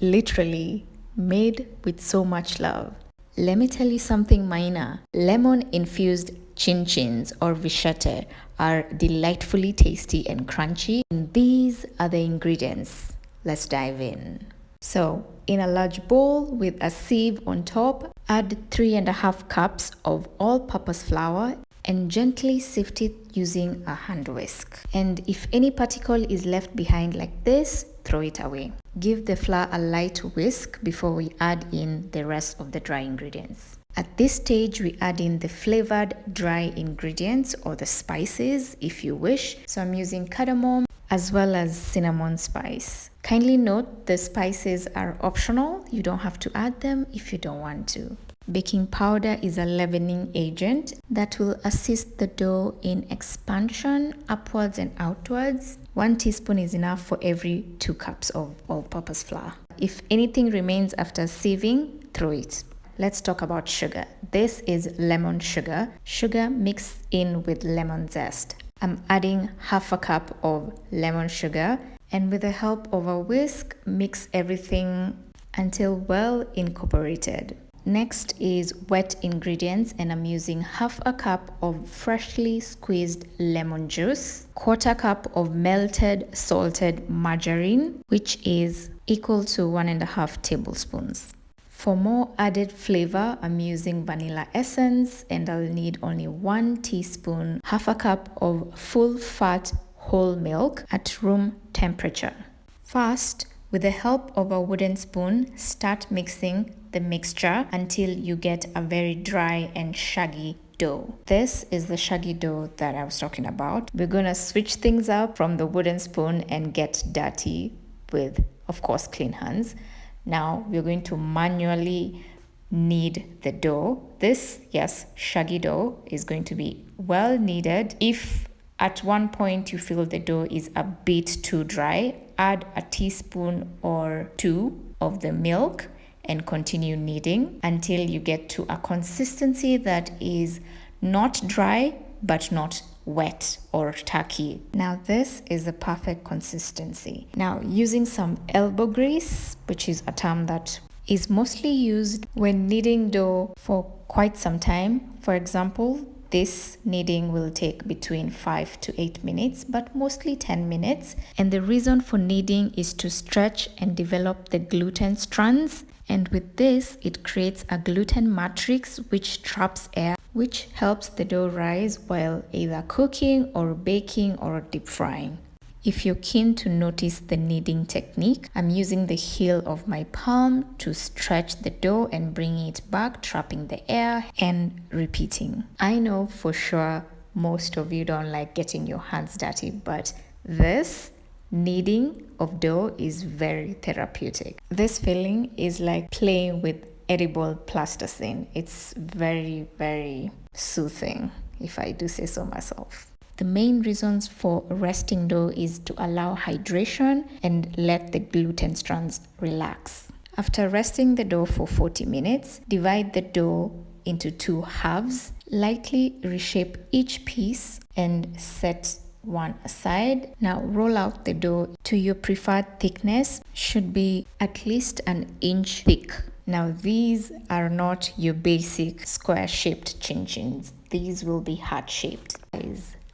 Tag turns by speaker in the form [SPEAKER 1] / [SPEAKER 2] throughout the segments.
[SPEAKER 1] Literally made with so much love. Let me tell you something minor. Lemon infused ChinChins or Vishete are delightfully tasty and crunchy. And these are the ingredients. Let's dive in. So, in a large bowl with a sieve on top, add 3.5 cups of all-purpose flour and gently sift it using a hand whisk. And if any particle is left behind like this, throw it away. Give the flour a light whisk before we add in the rest of the dry ingredients. At this stage, we add in the flavored dry ingredients or the spices if you wish. So I'm using cardamom as well as cinnamon spice. Kindly note the spices are optional. You don't have to add them if you don't want to. Baking powder is a leavening agent that will assist the dough in expansion upwards and outwards. 1 teaspoon is enough for every 2 cups of all-purpose flour. If anything remains after sieving, throw it. Let's talk about sugar. This is lemon sugar. Sugar mixed in with lemon zest. I'm adding 1/2 cup of lemon sugar, and with the help of a whisk, mix everything until well incorporated. Next is wet ingredients, and I'm using 1/2 cup of freshly squeezed lemon juice, 1/4 cup of melted salted margarine, which is equal to 1.5 tablespoons. For more added flavor, I'm using vanilla essence, and I'll need only 1 teaspoon, 1/2 cup of full fat whole milk at room temperature. First, with the help of a wooden spoon, start mixing the mixture until you get a very dry and shaggy dough. This is the shaggy dough that I was talking about. We're gonna switch things up from the wooden spoon and get dirty with, of course, clean hands. Now we're going to manually knead the dough. This, yes, shaggy dough is going to be well kneaded. If at one point you feel the dough is a bit too dry, add a teaspoon or 2 of the milk and continue kneading until you get to a consistency that is not dry but not wet or tacky. Now this is the perfect consistency. Now using some elbow grease, which is a term that is mostly used when kneading dough for quite some time. For example, this kneading will take between 5 to 8 minutes, but mostly 10 minutes. And the reason for kneading is to stretch and develop the gluten strands. And with this, it creates a gluten matrix which traps air, which helps the dough rise while either cooking or baking or deep frying. If you're keen to notice the kneading technique, I'm using the heel of my palm to stretch the dough and bring it back, trapping the air and repeating. I know for sure most of you don't like getting your hands dirty, but this kneading of dough is very therapeutic. This feeling is like playing with edible plasticine. It's very, very soothing, if I do say so myself. The main reasons for resting dough is to allow hydration and let the gluten strands relax. After resting the dough for 40 minutes, divide the dough into 2 halves, lightly reshape each piece and set one aside. Now roll out the dough to your preferred thickness, should be at least 1 inch thick. Now these are not your basic square-shaped chin-chins. These will be heart-shaped.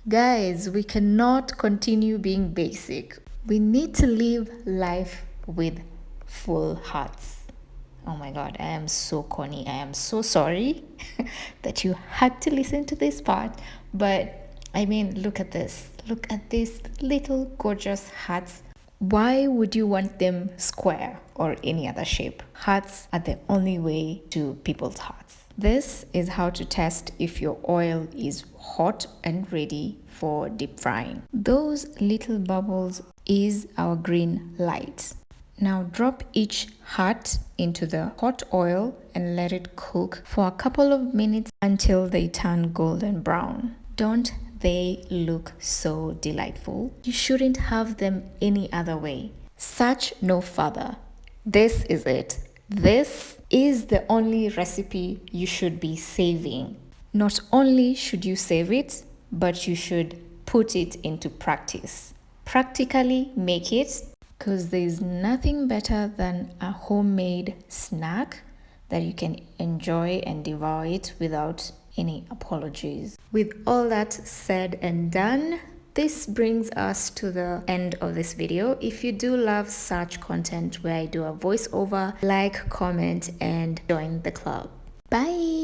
[SPEAKER 1] Guys, we cannot continue being basic. We need to live life with full hearts. Oh my God, I am so corny. I am so sorry that you had to listen to this part. But I mean, look at this. Look at these little gorgeous hearts. Why would you want them square or any other shape? Hearts are the only way to people's hearts. This is how to test if your oil is hot and ready for deep frying. Those little bubbles is our green light. Now drop each heart into the hot oil and let it cook for a couple of minutes until they turn golden brown. Don't they look so delightful? You shouldn't have them any other way. Search no further. This is it. This is the only recipe you should be saving. Not only should you save it, but you should put it into practice. Practically make it because there's nothing better than a homemade snack that you can enjoy and devour it without any apologies. With all that said and done, this brings us to the end of this video. If you do love such content where I do a voiceover, like, comment, and join the club. Bye!